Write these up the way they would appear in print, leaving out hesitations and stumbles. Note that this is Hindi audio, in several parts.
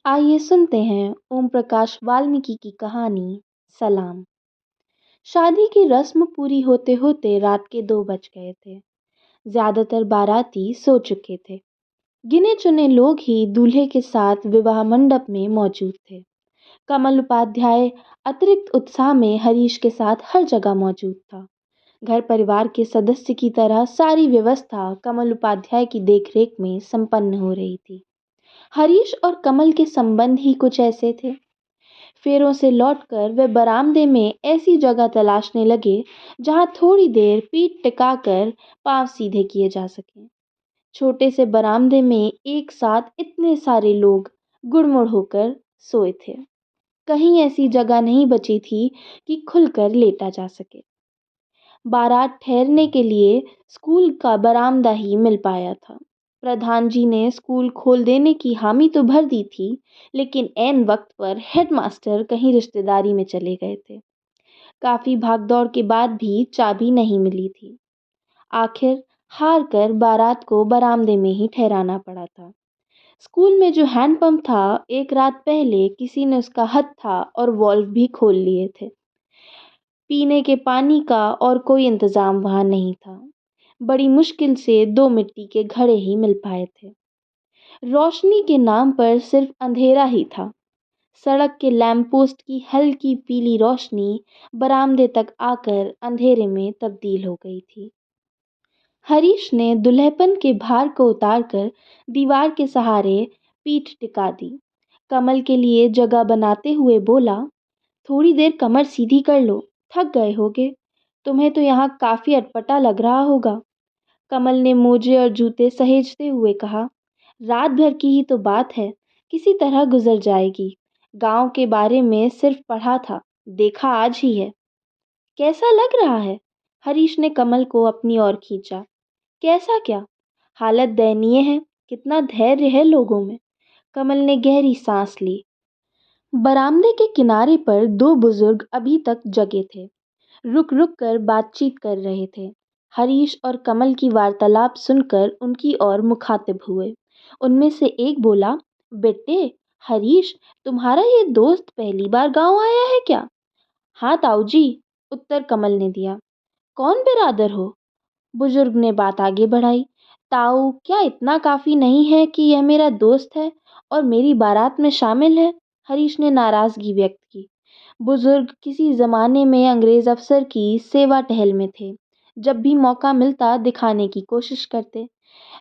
आइए सुनते हैं ओम प्रकाश वाल्मीकि की कहानी सलाम। शादी की रस्म पूरी होते होते रात के 2 बज गए थे। ज्यादातर बाराती सो चुके थे। गिने चुने लोग ही दूल्हे के साथ विवाह मंडप में मौजूद थे। कमल उपाध्याय अतिरिक्त उत्साह में हरीश के साथ हर जगह मौजूद था। घर परिवार के सदस्य की तरह सारी व्यवस्था कमल उपाध्याय की देखरेख में संपन्न हो रही थी। हरीश और कमल के संबंध ही कुछ ऐसे थे। फेरों से लौटकर वे बरामदे में ऐसी जगह तलाशने लगे जहां थोड़ी देर पीठ टिकाकर पांव सीधे किए जा सकें। छोटे से बरामदे में एक साथ इतने सारे लोग गुड़मुड़ होकर सोए थे। कहीं ऐसी जगह नहीं बची थी कि खुलकर लेटा जा सके। बारात ठहरने के लिए स्कूल का बरामदा ही मिल पाया था। प्रधान जी ने स्कूल खोल देने की हामी तो भर दी थी, लेकिन ऐन वक्त पर हेडमास्टर कहीं रिश्तेदारी में चले गए थे। काफी भागदौड़ के बाद भी चाबी नहीं मिली थी। आखिर हार कर बारात को बरामदे में ही ठहराना पड़ा था। स्कूल में जो हैंडपंप था, एक रात पहले किसी ने उसका हत्था और वॉल्व भी खोल लिए थे। पीने के पानी का और कोई इंतजाम वहां नहीं था। बड़ी मुश्किल से 2 मिट्टी के घड़े ही मिल पाए थे। रोशनी के नाम पर सिर्फ अंधेरा ही था। सड़क के लैंप पोस्ट की हल्की पीली रोशनी बरामदे तक आकर अंधेरे में तब्दील हो गई थी। हरीश ने दुल्हपन के भार को उतारकर दीवार के सहारे पीठ टिका दी। कमल के लिए जगह बनाते हुए बोला, थोड़ी देर कमर सीधी कर लो, थक गए होगे। तुम्हें तो यहाँ काफी अटपटा लग रहा होगा। कमल ने मोजे और जूते सहेजते हुए कहा, रात भर की ही तो बात है, किसी तरह गुजर जाएगी। गांव के बारे में सिर्फ पढ़ा था, देखा आज ही है। कैसा लग रहा है? हरीश ने कमल को अपनी ओर खींचा। कैसा क्या? हालत दयनीय है। कितना धैर्य है लोगों में। कमल ने गहरी सांस ली। बरामदे के किनारे पर 2 बुजुर्ग अभी तक जगे थे। रुक रुक कर बातचीत कर रहे थे। हरीश और कमल की वार्तालाप सुनकर उनकी ओर मुखातिब हुए। उनमें से एक बोला, बेटे हरीश, तुम्हारा ये दोस्त पहली बार गांव आया है क्या? हाँ ताऊ जी, उत्तर कमल ने दिया। कौन बिरादर हो? बुजुर्ग ने बात आगे बढ़ाई। ताऊ, क्या इतना काफी नहीं है कि यह मेरा दोस्त है और मेरी बारात में शामिल है? हरीश ने नाराजगी व्यक्त की। बुजुर्ग किसी जमाने में अंग्रेज अफसर की सेवा टहल में थे। जब भी मौका मिलता दिखाने की कोशिश करते।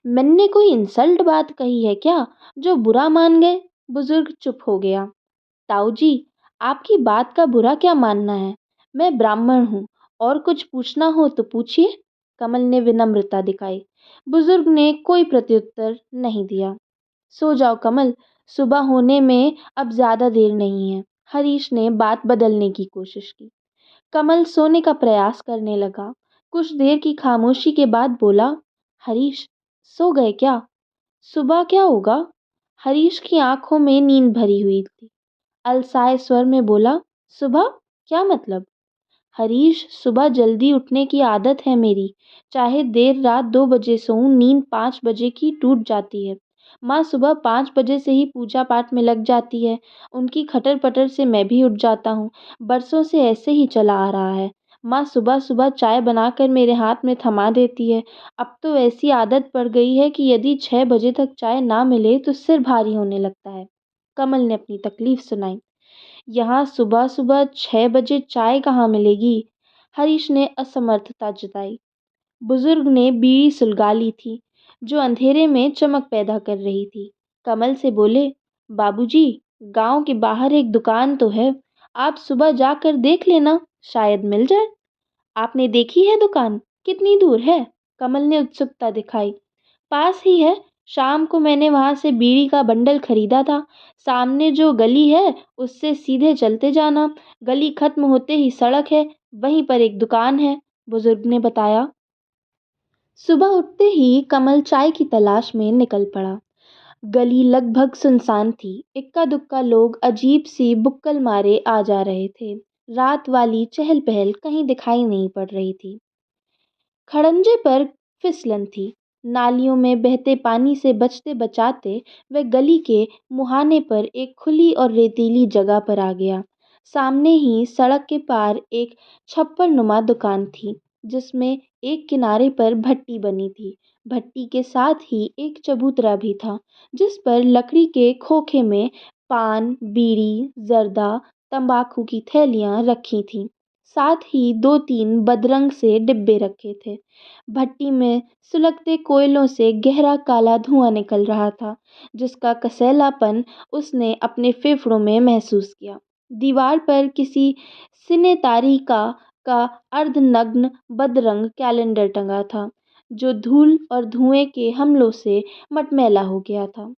मैंने कोई इंसल्ट बात कही है क्या जो बुरा मान गए? बुजुर्ग चुप हो गया। ताऊ जी, आपकी बात का बुरा क्या मानना है? मैं ब्राह्मण हूँ और कुछ पूछना हो तो पूछिए। कमल ने विनम्रता दिखाई। बुजुर्ग ने कोई प्रत्युत्तर नहीं दिया। सो जाओ कमल, सुबह होने में अब ज्यादा देर नहीं है। हरीश ने बात बदलने की कोशिश की। कमल सोने का प्रयास करने लगा। कुछ देर की खामोशी के बाद बोला, हरीश, सो गए क्या? सुबह क्या होगा? हरीश की आंखों में नींद भरी हुई थी। अलसाए स्वर में बोला, सुबह? क्या मतलब? हरीश, सुबह जल्दी उठने की आदत है मेरी। चाहे देर रात 2 बजे सोऊं, नींद 5 बजे की टूट जाती है। माँ सुबह 5 बजे से ही पूजा पाठ में लग जाती है। उनकी खटर पटर से मैं भी उठ जाता हूँ। बरसों से ऐसे ही चला आ रहा है। माँ सुबह सुबह चाय बनाकर मेरे हाथ में थमा देती है। अब तो ऐसी आदत पड़ गई है कि यदि 6 बजे तक चाय ना मिले तो सिर भारी होने लगता है। कमल ने अपनी तकलीफ सुनाई। यहाँ सुबह सुबह 6 बजे चाय कहाँ मिलेगी? हरीश ने असमर्थता जताई। बुजुर्ग ने बीड़ी सुलगा ली थी, जो अंधेरे में चमक पैदा कर रही थी। कमल से बोले, बाबूजी, गांव के बाहर एक दुकान तो है, आप सुबह जाकर देख लेना, शायद मिल जाए। आपने देखी है दुकान? कितनी दूर है? कमल ने उत्सुकता दिखाई। पास ही है। शाम को मैंने वहां से बीड़ी का बंडल खरीदा था। सामने जो गली है उससे सीधे चलते जाना। गली खत्म होते ही सड़क है, वहीं पर एक दुकान है, बुजुर्ग ने बताया। सुबह उठते ही कमल चाय की तलाश में निकल पड़ा। गली लगभग सुनसान थी। इक्का दुक्का लोग अजीब सी बुक्कल मारे आ जा रहे थे। रात वाली चहल पहल कहीं दिखाई नहीं पड़ रही थी। खड़ंजे पर फिसलन थी। नालियों में बहते पानी से बचते बचाते वह गली के मुहाने पर एक खुली और रेतीली जगह पर आ गया। सामने ही सड़क के पार एक छप्पर नुमा दुकान थी, जिसमें एक किनारे पर भट्टी बनी थी। भट्टी के साथ ही एक चबूतरा भी था, जिस पर लकड़ी के खोखे में पान, बीड़ी, जर्दा, तंबाकू की थैलियां रखी थीं। साथ ही दो तीन बदरंग से डिब्बे रखे थे। भट्टी में सुलगते कोयलों से गहरा काला धुआं निकल रहा था, जिसका कसैलापन उसने अपने फेफड़ों में महसूस किया। दीवार पर किसी सिनेतारी का अर्धनग्न बदरंग कैलेंडर टंगा था, जो धूल और धुएं के हमलों से मटमैला हो गया था।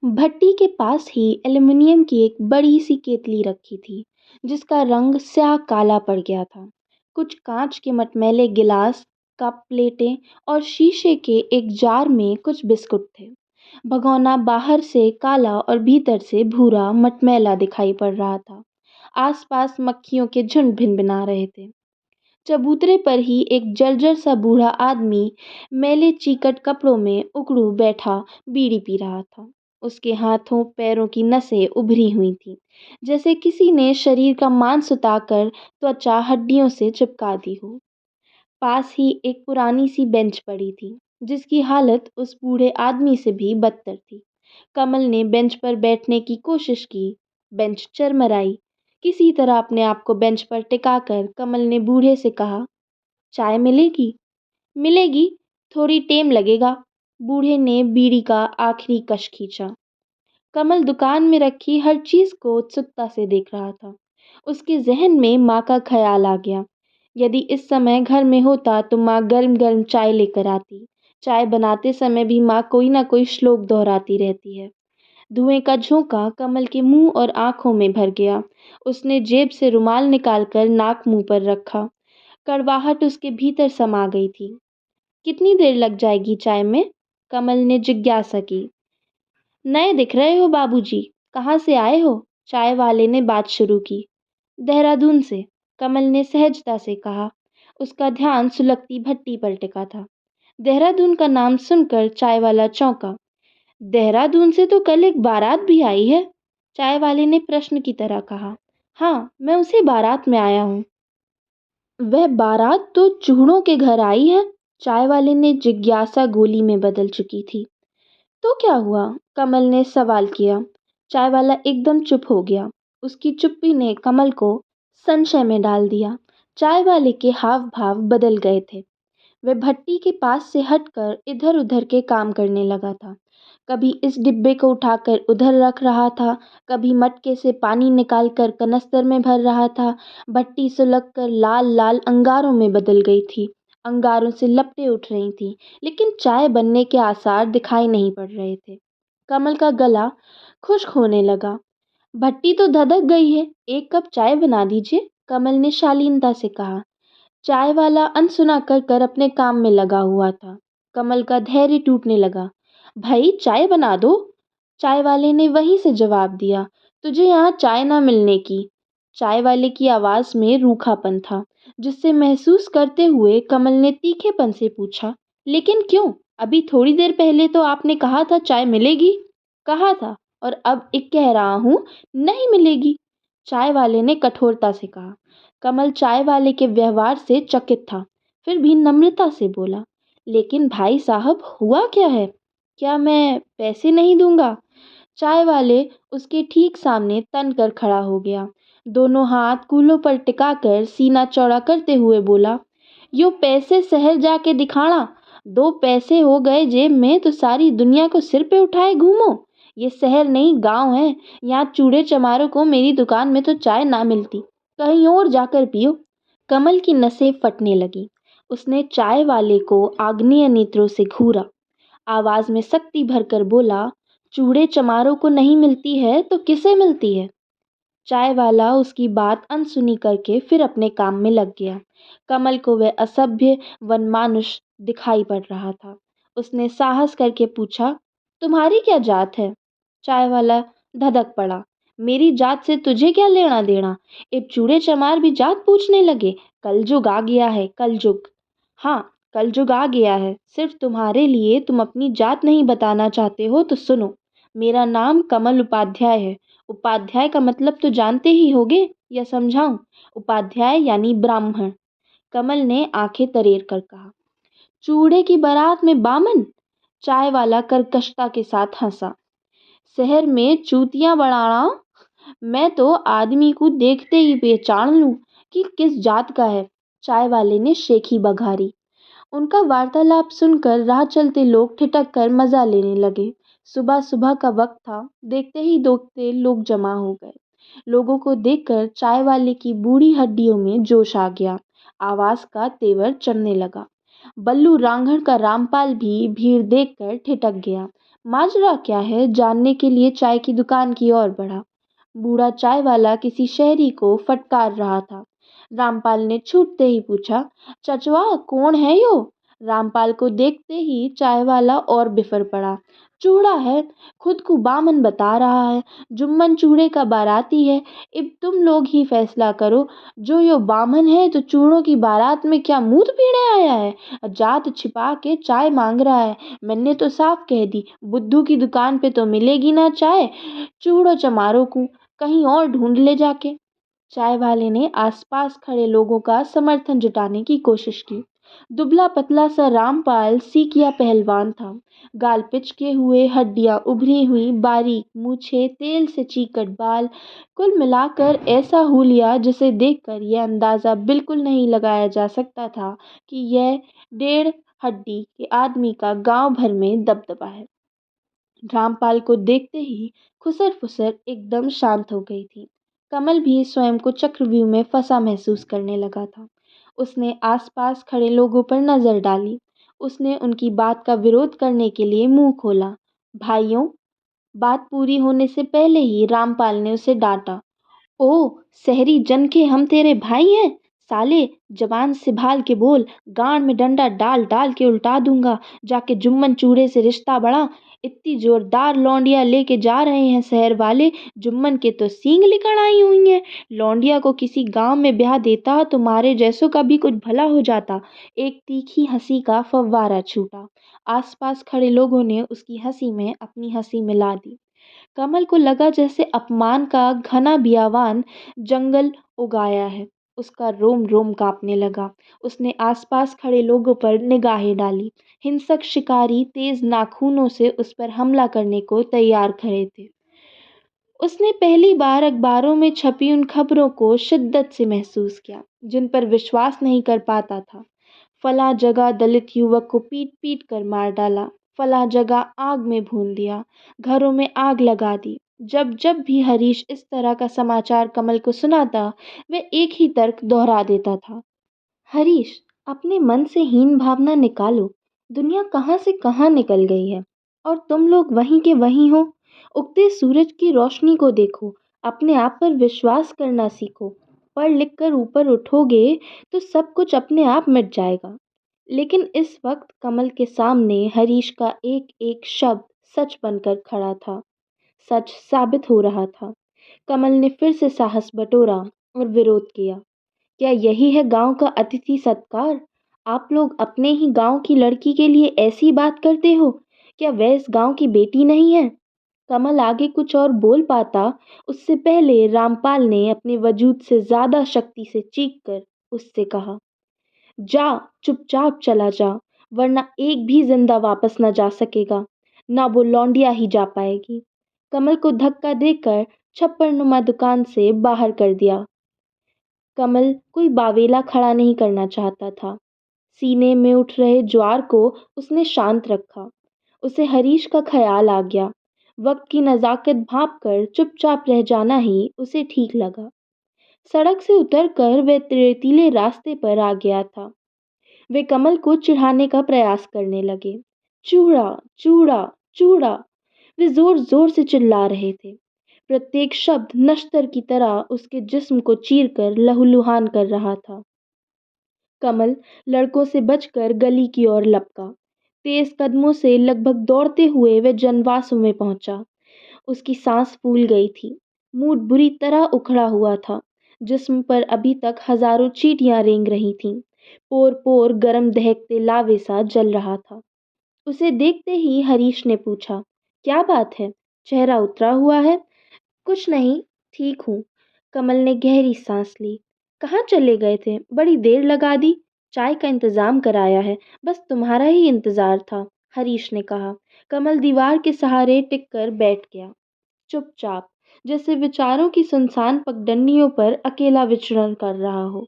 भट्टी के पास ही एल्युमिनियम की एक बड़ी सी केतली रखी थी, जिसका रंग स्याह काला पड़ गया था। कुछ कांच के मटमैले गिलास, कप प्लेटें और शीशे के एक जार में कुछ बिस्कुट थे। भगोना बाहर से काला और भीतर से भूरा मटमैला दिखाई पड़ रहा था। आसपास मक्खियों के झुंड भिनभिना रहे थे। चबूतरे पर ही एक जर्जर सा बूढ़ा आदमी मैले चीकट कपड़ों में उकड़ू बैठा बीड़ी पी रहा था। उसके हाथों पैरों की नसें उभरी हुई थीं, जैसे किसी ने शरीर का मांस उतारकर त्वचा हड्डियों से चिपका दी हो। पास ही एक पुरानी सी बेंच पड़ी थी, जिसकी हालत उस बूढ़े आदमी से भी बदतर थी। कमल ने बेंच पर बैठने की कोशिश की। बेंच चरमराई। किसी तरह अपने आप को बेंच पर टिकाकर कमल ने बूढ़े से कहा, चाय मिलेगी? मिलेगी, थोड़ी टेम लगेगा। बूढ़े ने बीड़ी का आखिरी कश खींचा। कमल दुकान में रखी हर चीज को उत्सुकता से देख रहा था। उसके जहन में माँ का ख्याल आ गया। यदि इस समय घर में होता तो माँ गर्म गर्म चाय लेकर आती। चाय बनाते समय भी माँ कोई ना कोई श्लोक दोहराती रहती है। धुएं का झोंका कमल के मुंह और आंखों में भर गया। उसने जेब से रुमाल निकालकर नाक मुंह पर रखा। कड़वाहट उसके भीतर समा गई थी। कितनी देर लग जाएगी चाय में? कमल ने जिज्ञासा की। नए दिख रहे हो बाबूजी, कहाँ से आए हो? चाय वाले ने बात शुरू की। देहरादून से, कमल ने सहजता से कहा। उसका ध्यान सुलगती भट्टी पर टिका था। देहरादून का नाम सुनकर चाय वाला चौंका। देहरादून से तो कल एक बारात भी आई है, चाय वाले ने प्रश्न की तरह कहा। हाँ, मैं उसी बारात में आया हूँ। वह बारात तो चूड़ों के घर आई है, चाय वाले ने जिज्ञासा गोली में बदल चुकी थी। तो क्या हुआ? कमल ने सवाल किया। चाय वाला एकदम चुप हो गया। उसकी चुप्पी ने कमल को संशय में डाल दिया। चाय वाले के हाव भाव बदल गए थे। वह भट्टी के पास से हटकर इधर उधर के काम करने लगा था। कभी इस डिब्बे को उठाकर उधर रख रहा था, कभी मटके से पानी निकालकर कनस्तर में भर रहा था। भट्टी सुलगकर लाल लाल अंगारों में बदल गई थी। अंगारों से लपटें उठ रही थीं, लेकिन चाय बनने के आसार दिखाई नहीं पड़ रहे थे। कमल का गला खुश्क होने लगा। भट्टी तो धधक गई है, एक कप चाय बना दीजिए, कमल ने शालीनता से कहा। चाय वाला अनसुना कर अपने काम में लगा हुआ था। कमल का धैर्य टूटने लगा। भाई चाय बना दो, चाय वाले ने वहीं से जवाब दिया। तुझे यहाँ चाय ना मिलने की। चाय वाले की आवाज में रूखापन था, जिससे महसूस करते हुए कमल ने तीखेपन से पूछा, लेकिन क्यों? अभी थोड़ी देर पहले तो आपने कहा था चाय मिलेगी। कहा था, और अब एक कह रहा हूँ नहीं मिलेगी, चाय वाले ने कठोरता से कहा। कमल चाय वाले के व्यवहार से चकित था, फिर भी नम्रता से बोला, लेकिन भाई साहब हुआ क्या है? क्या मैं पैसे नहीं दूंगा? चाय वाले उसके ठीक सामने तन कर खड़ा हो गया। दोनों हाथ कूल्हों पर टिकाकर सीना चौड़ा करते हुए बोला, यो पैसे शहर जाके दिखाना, 2 पैसे हो गए जेब में तो सारी दुनिया को सिर पे उठाए घूमो। ये शहर नहीं गांव है, यहाँ चूड़े चमारों को मेरी दुकान में तो चाय ना मिलती, कहीं और जाकर पियो। कमल की नसें फटने लगी। उसने चाय वाले को आग्नेय नेत्रों से घूरा। आवाज में सख्ती भरकर बोला, चूड़े चमारों को नहीं मिलती है तो किसे मिलती है? चाय वाला उसकी बात अनसुनी करके फिर अपने काम में लग गया। कमल को वह असभ्य वनमानुष दिखाई पड़ रहा था। उसने साहस करके पूछा, तुम्हारी क्या जात है? चाय वाला धधक पड़ा। मेरी जात से तुझे क्या लेना देना? एक चूड़े चमार भी जात पूछने लगे? कलयुग आ गया है, कलयुग। हाँ, कलयुग आ गया है, सिर्फ तुम्हारे लिए। तुम अपनी जात नहीं बताना चाहते हो तो सुनो। मेरा नाम कमल उपाध्याय है। उपाध्याय का मतलब तो जानते ही होगे, या समझाऊं? उपाध्याय यानी ब्राह्मण। कमल ने आंखें तरेर कर कहा। चूड़े की बारात में बामन? चाय वाला कर्कशता के साथ हंसा। शहर में चूतियां बढ़ाना? मैं तो आदमी को देखते ही पहचान लूं कि किस जात का है। चाय वाले ने शेखी बघारी। उनका वार्तालाप सुनकर राह चलते लोग ठिठक कर मजा लेने लगे। सुबह सुबह का वक्त था, देखते ही देखते लोग जमा हो गए। लोगों को देखकर चाय वाले की बूढ़ी हड्डियों में जोश आ गया। आवाज का तेवर चढ़ने लगा। बल्लू रांघड़ का रामपाल भी भीड़ देखकर ठिठक गया। माजरा क्या है जानने के लिए चाय की दुकान की ओर बढ़ा। बूढ़ा चाय वाला किसी शहरी को फटकार रहा था। रामपाल ने छूटते ही पूछा, चचवा कौन है यो? रामपाल को देखते ही चाय वाला और बिफर पड़ा। चूड़ा है, खुद को बामन बता रहा है। जुम्मन चूड़े का बाराती है। अब तुम लोग ही फैसला करो। जो यो बामन है तो चूड़ों की बारात में क्या मूत पीने आया है? जात छिपा के चाय मांग रहा है। मैंने तो साफ कह दी, बुद्धू की दुकान पे तो मिलेगी ना चाय। चूड़ो चमारों को कहीं और ढूंढ ले जाके। चाय वाले ने आसपास खड़े लोगों का समर्थन जुटाने की कोशिश की। दुबला पतला सा रामपाल सीकिया पहलवान था। गाल पिचके हुए, हड्डियां उभरी हुई, बारीक मूछें, तेल से चीकट बाल, कुल मिलाकर ऐसा हुलिया जिसे देखकर यह अंदाजा बिल्कुल नहीं लगाया जा सकता था कि यह 1.5 हड्डी के आदमी का गांव भर में दबदबा है। रामपाल को देखते ही खुसर फुसर एकदम शांत हो गई थी। कमल भी स्वयं को चक्रव्यूह में फंसा महसूस करने लगा था। उसने आसपास खड़े लोगों पर नजर डाली। उसने उनकी बात का विरोध करने के लिए मुंह खोला। भाइयों, बात पूरी होने से पहले ही रामपाल ने उसे डांटा। ओ शहरी जन के हम तेरे भाई हैं? साले जबान संभाल के बोल, गांड में डंडा डाल डाल के उल्टा दूंगा। जाके जुम्मन चूड़े से रिश्ता बढ़ा। इतनी जोरदार लौंडिया लेके जा रहे हैं शहर वाले, जुम्मन के तो सींग निकल आई हुई हैं। लौंडिया को किसी गांव में ब्याह देता तो मारे जैसों का भी कुछ भला हो जाता। एक तीखी हंसी का फव्वारा छूटा। आसपास खड़े लोगों ने उसकी हंसी में अपनी हंसी मिला दी। कमल को लगा जैसे अपमान का घना बियावान जंगल उगाया है। उसका रोम रोम कांपने लगा। उसने आसपास खड़े लोगों पर निगाहें डाली। हिंसक शिकारी तेज नाखूनों से उस पर हमला करने को तैयार खड़े थे। उसने पहली बार अखबारों में छपी उन खबरों को शिद्दत से महसूस किया जिन पर विश्वास नहीं कर पाता था। फला जगह दलित युवक को पीट पीट कर मार डाला। फला जगह आग में भून दिया। घरों में आग लगा दी। जब जब भी हरीश इस तरह का समाचार कमल को सुनाता, वह एक ही तर्क दोहरा देता था। हरीश, अपने मन से हीन भावना निकालो। दुनिया कहाँ से कहाँ निकल गई है और तुम लोग वहीं के वहीं हो। उगते सूरज की रोशनी को देखो। अपने आप पर विश्वास करना सीखो। पढ़ लिख कर ऊपर उठोगे तो सब कुछ अपने आप मिट जाएगा। लेकिन इस वक्त कमल के सामने हरीश का एक एक शब्द सच बनकर खड़ा था। सच साबित हो रहा था। कमल ने फिर से साहस बटोरा और विरोध किया। क्या यही है गांव का अतिथि सत्कार? आप लोग अपने ही गांव की लड़की के लिए ऐसी बात करते हो? क्या वह इस गांव की बेटी नहीं है? कमल आगे कुछ और बोल पाता उससे पहले रामपाल ने अपने वजूद से ज्यादा शक्ति से चीख कर उससे कहा, जा, चुपचाप चला जा, वरना एक भी जिंदा वापस न जा सकेगा। ना वो लौंडिया ही जा पाएगी। कमल को धक्का देकर छप्परनुमा दुकान से बाहर कर दिया। कमल कोई बावेला खड़ा नहीं करना चाहता था। सीने में उठ रहे ज्वार को उसने शांत रखा। उसे हरीश का ख्याल आ गया। वक्त की नज़ाकत भांप कर चुपचाप रह जाना ही उसे ठीक लगा। सड़क से उतरकर वह रेतीले रास्ते पर आ गया था। वे कमल को चिढ़ाने का प्रयास करने लगे। चूड़ा, चूड़ा, चूड़ा। वे जोर जोर से चिल्ला रहे थे। प्रत्येक शब्द नश्तर की तरह उसके जिस्म को चीरकर लहूलुहान कर रहा था। कमल लड़कों से बचकर गली की ओर लपका। तेज कदमों से लगभग दौड़ते हुए वह जनवासों में पहुंचा। उसकी सांस फूल गई थी। मूड बुरी तरह उखड़ा हुआ था। जिस्म पर अभी तक हजारों चींटियां रेंग रही थीं। पोर पोर गरम दहकते लावे सा जल रहा था। उसे देखते ही हरीश ने पूछा, क्या बात है? चेहरा उतरा हुआ है। कुछ नहीं, ठीक हूँ। कमल ने गहरी सांस ली। कहाँ चले गए थे? बड़ी देर लगा दी। चाय का इंतजाम कराया है, बस तुम्हारा ही इंतजार था, हरीश ने कहा। कमल दीवार के सहारे टिक कर बैठ गया, चुपचाप, जैसे विचारों की सुनसान पगडंडियों पर अकेला विचरण कर रहा हो।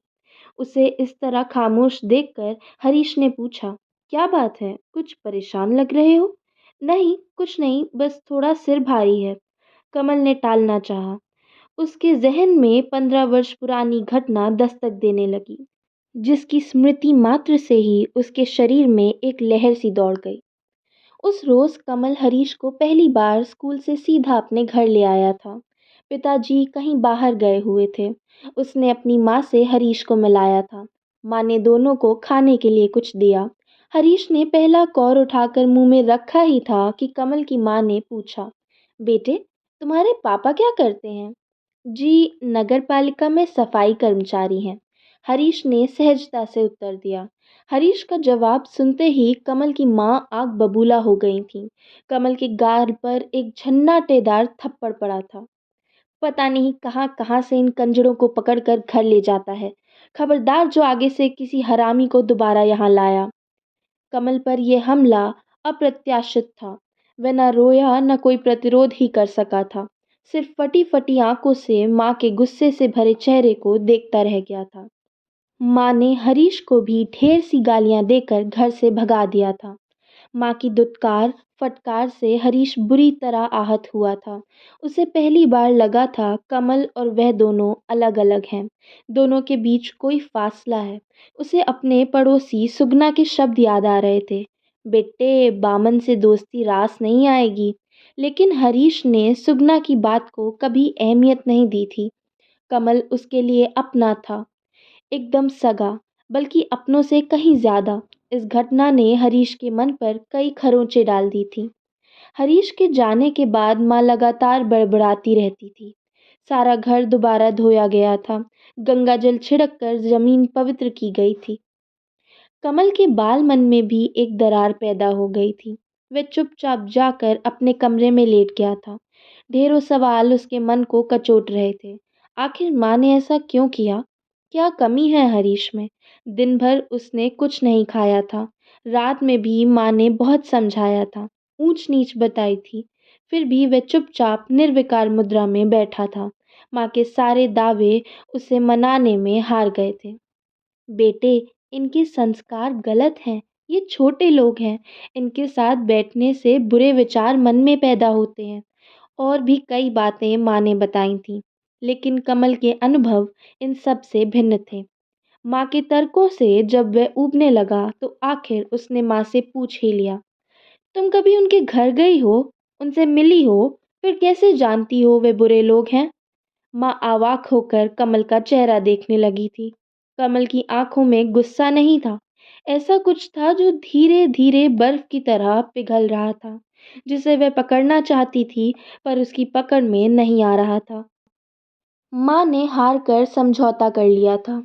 उसे इस तरह खामोश देखकर हरीश ने पूछा, क्या बात है? कुछ परेशान लग रहे हो? नहीं, कुछ नहीं, बस थोड़ा सिर भारी है, कमल ने टालना चाहा। उसके ज़हन में 15 वर्ष पुरानी घटना दस्तक देने लगी, जिसकी स्मृति मात्र से ही उसके शरीर में एक लहर सी दौड़ गई। उस रोज़ कमल हरीश को पहली बार स्कूल से सीधा अपने घर ले आया था। पिताजी कहीं बाहर गए हुए थे। उसने अपनी माँ से हरीश को मिलाया था। माँ ने दोनों को खाने के लिए कुछ दिया। हरीश ने पहला कौर उठाकर मुंह में रखा ही था कि कमल की माँ ने पूछा, बेटे, तुम्हारे पापा क्या करते हैं? जी, नगर पालिका में सफाई कर्मचारी हैं, हरीश ने सहजता से उत्तर दिया। हरीश का जवाब सुनते ही कमल की माँ आग बबूला हो गई थीं। कमल के गाल पर एक झन्नाटेदार थप्पड़ पड़ा था। पता नहीं कहाँ कहाँ से इन कंजरों को पकड़ कर घर ले जाता है। खबरदार जो आगे से किसी हरामी को दोबारा यहाँ लाया। कमल पर यह हमला अप्रत्याशित था। वह न रोया न कोई प्रतिरोध ही कर सका था। सिर्फ फटी फटी आंखों से माँ के गुस्से से भरे चेहरे को देखता रह गया था। माँ ने हरीश को भी ढेर सी गालियां देकर घर से भगा दिया था। माँ की दुत्कार फटकार से हरीश बुरी तरह आहत हुआ था। उसे पहली बार लगा था कमल और वह दोनों अलग अलग हैं। दोनों के बीच कोई फासला है। उसे अपने पड़ोसी सुगना के शब्द याद आ रहे थे, बेटे, बामन से दोस्ती रास नहीं आएगी। लेकिन हरीश ने सुगना की बात को कभी अहमियत नहीं दी थी। कमल उसके लिए अपना था, एकदम सगा, बल्कि अपनों से कहीं ज़्यादा। इस घटना ने हरीश के मन पर कई खरोंचें डाल दी थीं। हरीश के जाने के बाद माँ लगातार बड़बड़ाती रहती थी। सारा घर दोबारा धोया गया था। गंगा जल छिड़क कर जमीन पवित्र की गई थी। कमल के बाल मन में भी एक दरार पैदा हो गई थी। वह चुपचाप जाकर अपने कमरे में लेट गया था। ढेरों सवाल उसके मन को कचोट रहे थे। आखिर माँ ने ऐसा क्यों किया? क्या कमी है हरीश में? दिन भर उसने कुछ नहीं खाया था। रात में भी माँ ने बहुत समझाया था, ऊंच नीच बताई थी। फिर भी वह चुपचाप निर्विकार मुद्रा में बैठा था। माँ के सारे दावे उसे मनाने में हार गए थे। बेटे, इनके संस्कार गलत हैं। ये छोटे लोग हैं। इनके साथ बैठने से बुरे विचार मन में पैदा होते हैं। और भी कई बातें माँ ने बताई थीं, लेकिन कमल के अनुभव इन सब से भिन्न थे। माँ के तर्कों से जब वह ऊबने लगा तो आखिर उसने माँ से पूछ ही लिया, तुम कभी उनके घर गई हो? उनसे मिली हो? फिर कैसे जानती हो वे बुरे लोग हैं? माँ अवाक होकर कमल का चेहरा देखने लगी थी। कमल की आंखों में गुस्सा नहीं था। ऐसा कुछ था जो धीरे धीरे बर्फ की तरह पिघल रहा था, जिसे वह पकड़ना चाहती थी, पर उसकी पकड़ में नहीं आ रहा था। माँ ने हार कर समझौता कर लिया था,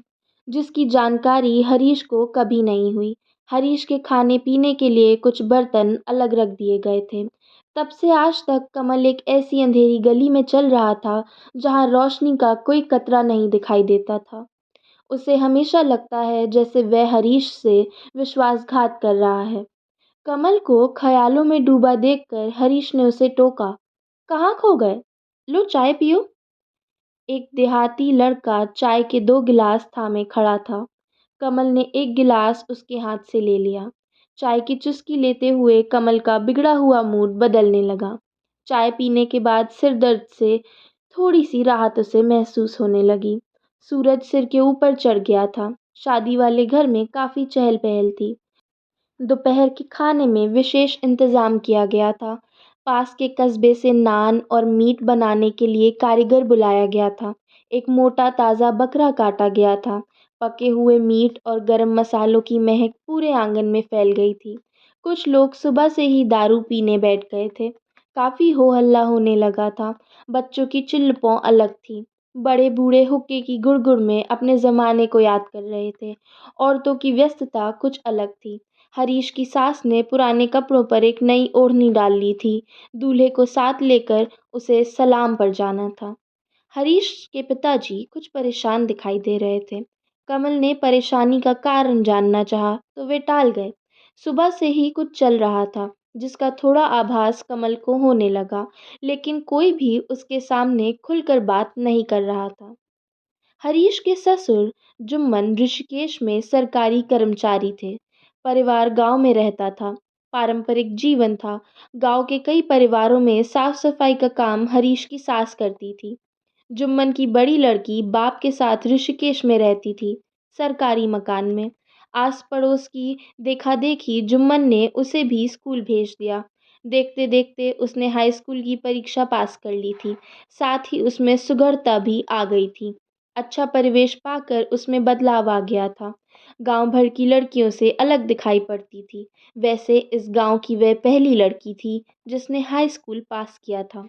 जिसकी जानकारी हरीश को कभी नहीं हुई। हरीश के खाने पीने के लिए कुछ बर्तन अलग रख दिए गए थे। तब से आज तक कमल एक ऐसी अंधेरी गली में चल रहा था जहाँ रोशनी का कोई कतरा नहीं दिखाई देता था। उसे हमेशा लगता है जैसे वह हरीश से विश्वासघात कर रहा है। कमल को ख्यालों में डूबा देखकर हरीश ने उसे टोका, कहाँ खो गए? लो चाय पियो। एक देहाती लड़का चाय के 2 गिलास थामे खड़ा था। कमल ने एक गिलास उसके हाथ से ले लिया। चाय की चुस्की लेते हुए कमल का बिगड़ा हुआ मूड बदलने लगा। चाय पीने के बाद सिर दर्द से थोड़ी सी राहत उसे महसूस होने लगी। सूरज सिर के ऊपर चढ़ गया था। शादी वाले घर में काफ़ी चहल पहल थी। दोपहर के खाने में विशेष इंतज़ाम किया गया था। पास के कस्बे से नान और मीट बनाने के लिए कारीगर बुलाया गया था। एक मोटा ताज़ा बकरा काटा गया था। पके हुए मीट और गरम मसालों की महक पूरे आंगन में फैल गई थी। कुछ लोग सुबह से ही दारू पीने बैठ गए थे। काफ़ी हो हल्ला होने लगा था। बच्चों की चिल्ल अलग थी। बड़े बूढ़े हुक्के की गुड़गुड़ में अपने ज़माने को याद कर रहे थे। औरतों की व्यस्तता कुछ अलग थी। हरीश की सास ने पुराने कपड़ों पर एक नई ओढ़नी डाल ली थी। दूल्हे को साथ लेकर उसे सलाम पर जाना था। हरीश के पिताजी कुछ परेशान दिखाई दे रहे थे। कमल ने परेशानी का कारण जानना चाहा तो वे टाल गए। सुबह से ही कुछ चल रहा था जिसका थोड़ा आभास कमल को होने लगा, लेकिन कोई भी उसके सामने खुलकर बात नहीं कर रहा था। हरीश के ससुर जुम्मन ऋषिकेश में सरकारी कर्मचारी थे। परिवार गांव में रहता था। पारंपरिक जीवन था। गांव के कई परिवारों में साफ सफाई का काम हरीश की सास करती थी। जुम्मन की बड़ी लड़की बाप के साथ ऋषिकेश में रहती थी, सरकारी मकान में। आस पड़ोस की देखा देखी जुम्मन ने उसे भी स्कूल भेज दिया। देखते देखते उसने हाई स्कूल की परीक्षा पास कर ली थी। साथ ही उसमें सुघड़ता भी आ गई थी। अच्छा परिवेश पाकर उसमें बदलाव आ गया था। गांव भर की लड़कियों से अलग दिखाई पड़ती थी। वैसे इस गांव की वह पहली लड़की थी जिसने हाई स्कूल पास किया था।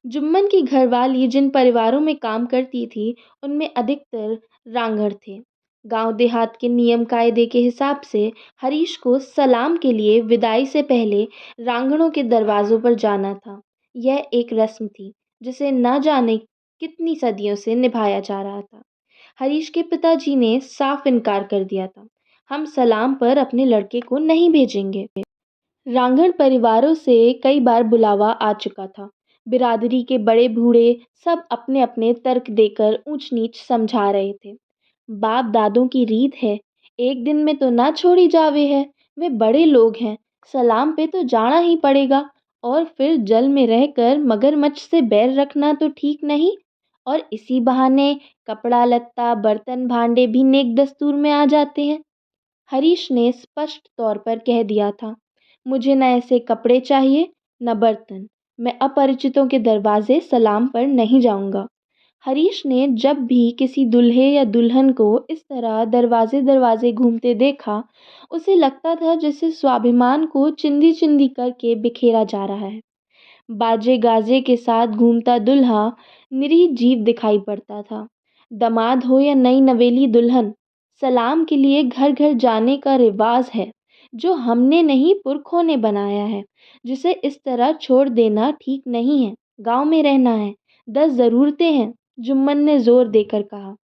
जुम्मन की घरवाली जिन परिवारों में काम करती थी, उनमें अधिकतर रांगड़ थे। गांव देहात के नियम कायदे के हिसाब से हरीश को सलाम के लिए विदाई से पहले रांगड़ों के दरवाजों पर जाना था। यह एक रस्म थी जिसे न जाने कितनी सदियों से निभाया जा रहा था। हरीश के पिताजी ने साफ इनकार कर दिया था। हम सलाम पर अपने लड़के को नहीं भेजेंगे। रांगड़ परिवारों से कई बार बुलावा आ चुका था। बिरादरी के बड़े बूढ़े सब अपने अपने तर्क देकर ऊंच नीच समझा रहे थे। बाप दादों की रीत है, एक दिन में तो ना छोड़ी जावे है। वे बड़े लोग हैं, सलाम पे तो जाना ही पड़ेगा। और फिर जल में रहकर मगरमच्छ से बैर रखना तो ठीक नहीं। और इसी बहाने कपड़ा लत्ता बर्तन भांडे भी नेक दस्तूर में आ जाते हैं। हरीश ने स्पष्ट तौर पर कह दिया था, मुझे न ऐसे कपड़े चाहिए न बर्तन। मैं अपरिचितों के दरवाजे सलाम पर नहीं जाऊंगा। हरीश ने जब भी किसी दूल्हे या दुल्हन को इस तरह दरवाजे दरवाजे घूमते देखा, उसे लगता था जैसे स्वाभिमान को चिंदी चिंदी करके बिखेरा जा रहा है। बाजे गाजे के साथ घूमता दूल्हा निरीह जीव दिखाई पड़ता था। दामाद हो या नई नवेली दुल्हन, सलाम के लिए घर घर जाने का रिवाज है जो हमने नहीं पुरखों ने बनाया है, जिसे इस तरह छोड़ देना ठीक नहीं है। गांव में रहना है, 10 ज़रूरतें हैं, जुम्मन ने जोर देकर कहा।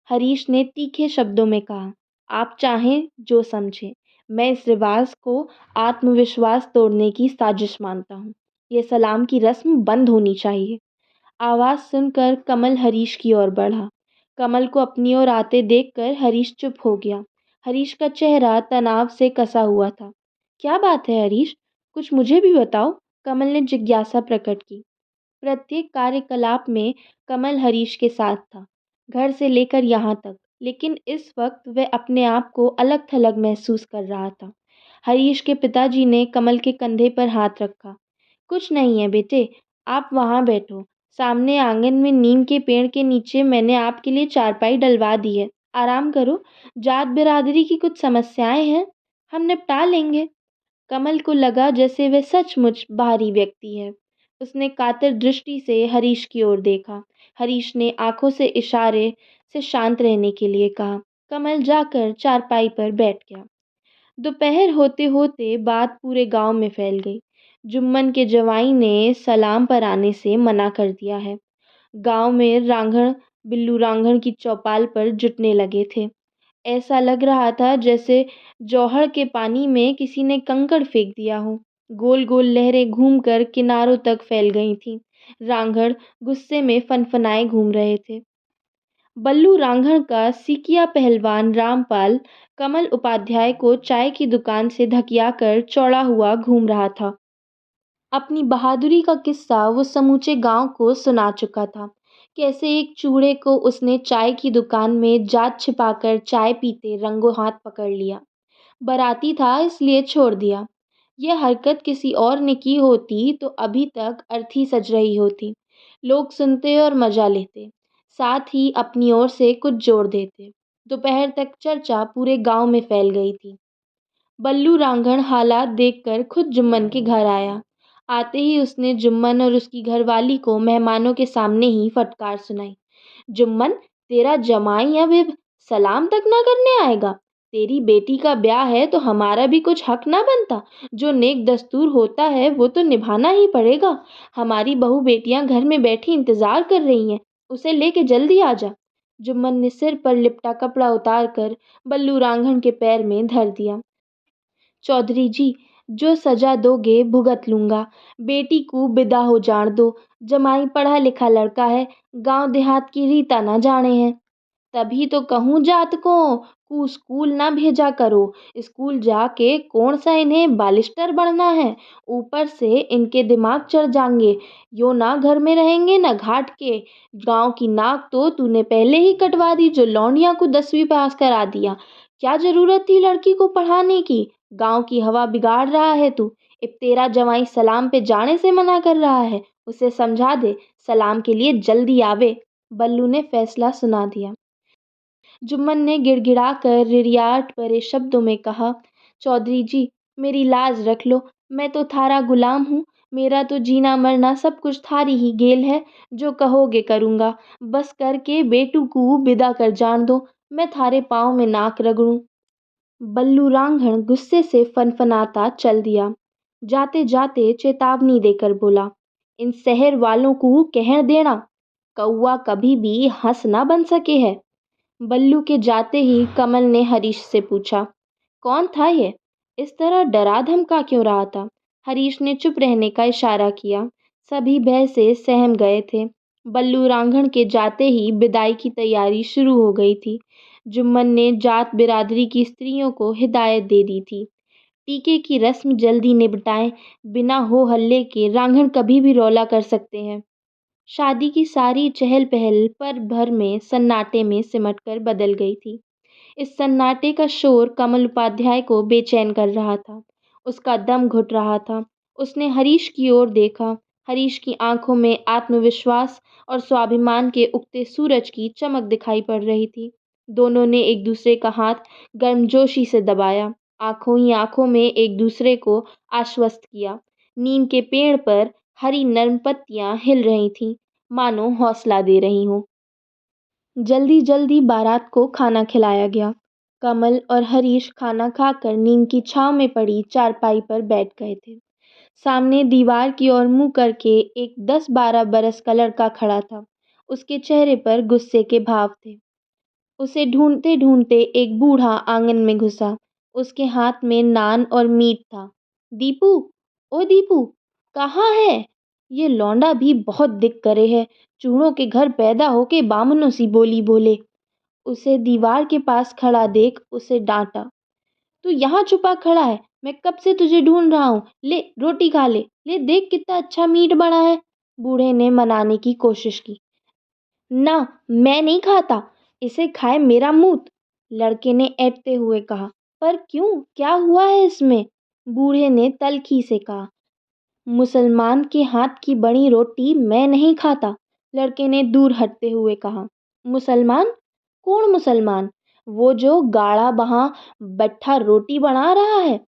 हरीश ने तीखे शब्दों में कहा, आप चाहें जो समझें, मैं इस रिवाज को आत्मविश्वास तोड़ने की साजिश मानता हूँ। ये सलाम की रस्म बंद होनी चाहिए। आवाज़ सुनकर कमल हरीश की ओर बढ़ा। कमल को अपनी ओर आते देखकर हरीश चुप हो गया। हरीश का चेहरा तनाव से कसा हुआ था। क्या बात है हरीश? कुछ मुझे भी बताओ, कमल ने जिज्ञासा प्रकट की। प्रत्येक कार्यकलाप में कमल हरीश के साथ था, घर से लेकर यहाँ तक। लेकिन इस वक्त वह अपने आप को अलग थलग महसूस कर रहा था। हरीश के पिताजी ने कमल के कंधे पर हाथ रखा। कुछ नहीं है बेटे, आप वहाँ बैठो। सामने आंगन में नीम के पेड़ के नीचे मैंने आपके लिए चारपाई डलवा दी है। आराम करो। जात बिरादरी की कुछ समस्याएं हैं, हम निपटा लेंगे। कमल को लगा जैसे वह सचमुच बाहरी व्यक्ति है। उसने कातर दृष्टि से हरीश की ओर देखा। हरीश ने आंखों से इशारे से शांत रहने के लिए कहा। कमल जाकर चारपाई पर बैठ गया। दोपहर होते होते बात पूरे गांव में फैल गई। जुम्मन के जवाई ने सलाम पर आने से मना कर दिया है। गांव में रांझण बिल्लू रांझण की चौपाल पर जुटने लगे थे। ऐसा लग रहा था जैसे जौहर के पानी में किसी ने कंकड़ फेंक दिया हो। गोल गोल लहरें घूमकर किनारों तक फैल गई थीं। रांझण गुस्से में फनफनाए घूम रहे थे। बल्लू रांझण का सिकिया पहलवान रामपाल कमल उपाध्याय को चाय की दुकान से धकियाकर चौड़ा हुआ घूम रहा था। अपनी बहादुरी का किस्सा वो समूचे गांव को सुना चुका था। कैसे एक चूड़े को उसने चाय की दुकान में जात छिपाकर चाय पीते रंगों हाथ पकड़ लिया। बाराती था इसलिए छोड़ दिया। यह हरकत किसी और ने की होती तो अभी तक अर्थी सज रही होती। लोग सुनते और मजा लेते, साथ ही अपनी ओर से कुछ जोड़ देते। दोपहर तक चर्चा पूरे गांव में फैल गई थी। बल्लू रांझण हालात देखकर खुद जुम्मन के घर आया। आते ही उसने जुम्मन और उसकी घरवाली को मेहमानों के सामने ही फटकार सुनाई। जुम्मन, तेरा जमाई अब सलाम तक ना करने आएगा? तेरी बेटी का ब्याह है तो हमारा भी कुछ हक ना बनता? जो नेक दस्तूर होता है वो तो निभाना ही पड़ेगा। हमारी बहू बेटियां घर में बैठी इंतजार कर रही हैं, उसे लेके जल्दी आ जा। जुम्मन ने सिर पर लिपटा कपड़ा उतार कर बल्लू रांझण के पैर में धर दिया। चौधरी जी, जो सजा दोगे भुगत लूंगा। बेटी को विदा हो जान दो। जमाई पढ़ा लिखा लड़का है, गांव देहात की रीता ना जाने हैं। तभी तो कहूँ जातकों को स्कूल ना भेजा करो। स्कूल जाके कौन सा इन्हें बालिस्टर बनना है? ऊपर से इनके दिमाग चढ़ जाएंगे। यो ना घर में रहेंगे ना घाट के। गांव की नाक तो तूने पहले ही कटवा दी जो लौंडिया को 10वीं पास करा दिया। क्या जरूरत थी लड़की को पढ़ाने की? गांव की हवा बिगाड़ रहा है तू। अब तेरा जवाई सलाम पे जाने से मना कर रहा है, उसे समझा दे सलाम के लिए जल्दी आवे। बल्लू ने फैसला सुना दिया। जुम्मन ने गिड़गिड़ाकर रिरियाट भरे शब्दों में कहा, चौधरी जी, मेरी लाज रख लो। मैं तो थारा गुलाम हूँ। मेरा तो जीना मरना सब कुछ थारी ही गेल है। जो कहोगे करूँगा। बस करके बेटू को विदा कर जान दो। मैं थारे पाँव में नाक रगड़ूं। बल्लू रांझण गुस्से से फनफनाता चल दिया। जाते जाते चेतावनी देकर बोला, इन शहर वालों को कह देना कौआ कभी भी हंस ना बन सके है। बल्लू के जाते ही कमल ने हरीश से पूछा, कौन था ये? इस तरह डरा धमका क्यों रहा था? हरीश ने चुप रहने का इशारा किया। सभी भय से सहम गए थे। बल्लू रांझण के जाते ही विदाई की तैयारी शुरू हो गई थी। जुम्मन ने जात बिरादरी की स्त्रियों को हिदायत दे दी थी, टीके की रस्म जल्दी निपटाएं। बिना हो हल्ले के रांझण कभी भी रौला कर सकते हैं। शादी की सारी चहल पहल पल भर में सन्नाटे में सिमटकर बदल गई थी। इस सन्नाटे का शोर कमल उपाध्याय को बेचैन कर रहा था। उसका दम घुट रहा था। उसने हरीश की ओर देखा। हरीश की आंखों में आत्मविश्वास और स्वाभिमान के उगते सूरज की चमक दिखाई पड़ रही थी। दोनों ने एक दूसरे का हाथ गर्मजोशी से दबाया, आंखों ही आंखों में एक दूसरे को आश्वस्त किया। नीम के पेड़ पर हरी नर्म पत्तियां हिल रही थीं, मानो हौसला दे रही हों। जल्दी जल्दी बारात को खाना खिलाया गया। कमल और हरीश खाना खाकर नीम की छांव में पड़ी चारपाई पर बैठ गए थे। सामने दीवार की ओर मुंह करके एक 10-12 बरस का लड़का खड़ा था। उसके चेहरे पर गुस्से के भाव थे। उसे ढूंढते ढूंढते एक बूढ़ा आंगन में घुसा। उसके हाथ में नान और मीट था। दीपू, ओ दीपू, कहाँ है? ये लौंडा भी बहुत दिक करे है। चूड़ों के घर पैदा होके बामनों सी बोली बोले। उसे दीवार के पास खड़ा देख उसे डांटा। तू यहाँ छुपा खड़ा है? मैं कब से तुझे ढूंढ रहा हूँ। ले रोटी खा ले। ले देख कितना अच्छा मीट बना है। बूढ़े ने मनाने की कोशिश की। ना, मैं नहीं खाता। इसे खाए मेरा मूत, लड़के ने ऐंठते हुए कहा। पर क्यों, क्या हुआ है इसमें? बूढ़े ने तल्खी से कहा। मुसलमान के हाथ की बनी रोटी मैं नहीं खाता, लड़के ने दूर हटते हुए कहा। मुसलमान? कौन मुसलमान? वो जो गाढ़ा बहाँ बट्ठा रोटी बना रहा है।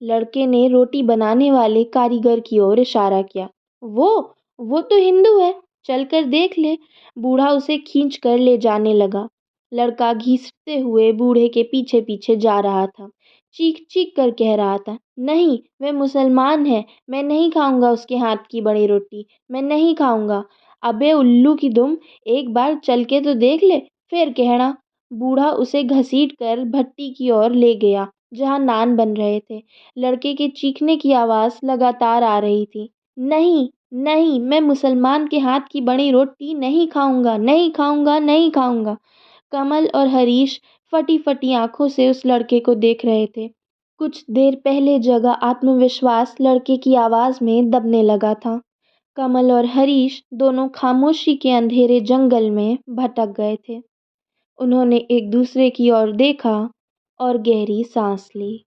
लड़के ने रोटी बनाने वाले कारीगर की ओर इशारा किया। वो तो हिंदू है, चलकर देख ले। बूढ़ा उसे खींच कर ले जाने लगा। लड़का घीसते हुए बूढ़े के पीछे पीछे जा रहा था। चीख चीख कर कह रहा था, नहीं, वह मुसलमान है। मैं नहीं खाऊंगा उसके हाथ की बड़ी रोटी। मैं नहीं खाऊंगा। अबे उल्लू की दुम, एक बार चल के तो देख ले, फिर कहना। बूढ़ा उसे घसीट कर भट्टी की ओर ले गया जहाँ नान बन रहे थे। लड़के के चीखने की आवाज़ लगातार आ रही थी। नहीं, नहीं, मैं मुसलमान के हाथ की बनी रोटी नहीं खाऊंगा, नहीं खाऊंगा, नहीं खाऊंगा। कमल और हरीश फटी फटी आंखों से उस लड़के को देख रहे थे। कुछ देर पहले जगा आत्मविश्वास लड़के की आवाज़ में दबने लगा था। कमल और हरीश दोनों खामोशी के अंधेरे जंगल में भटक गए थे। उन्होंने एक दूसरे की ओर देखा और गहरी सांस ली।